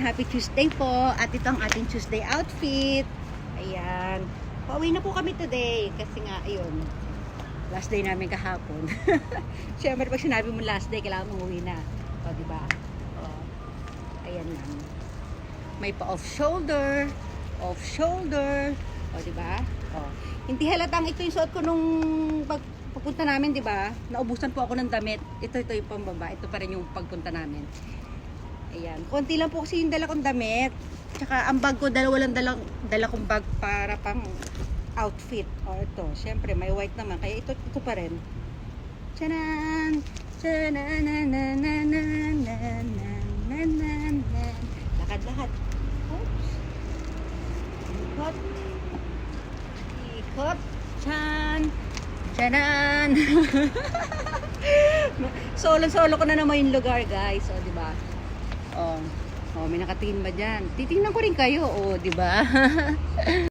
Happy Tuesday po. At ito ang ating Tuesday outfit. Ayan. Pauwi na po kami today. Kasi nga, ayun. Last day namin kahapon. Siyempre, pag sinabi mo last day, kailangan mo umuwi na. O, diba? O. Ayan lang. May pa-off shoulder. Off shoulder. O, diba? O. Hindi halatang ito yung suot ko nung pagpunta namin, diba? Naubusan po ako ng damit. Ito yung pambaba. Ito pa rin yung pagpunta namin. Ayan. Konti lang po kasi yung dala kong damit. Tsaka ang bag ko, dala kong bag para pang outfit. O ito, syempre may white naman. Kaya ito pa rin. Tchanan! Tchanan! Lakad-lakad. Oops. Ikot. Ikot. Tchan! Tchanan! Solo ko na naman yung lugar, guys. O, diba? Oh, may nakatingin ba dyan? Titingnan ko rin kayo, oh, di ba?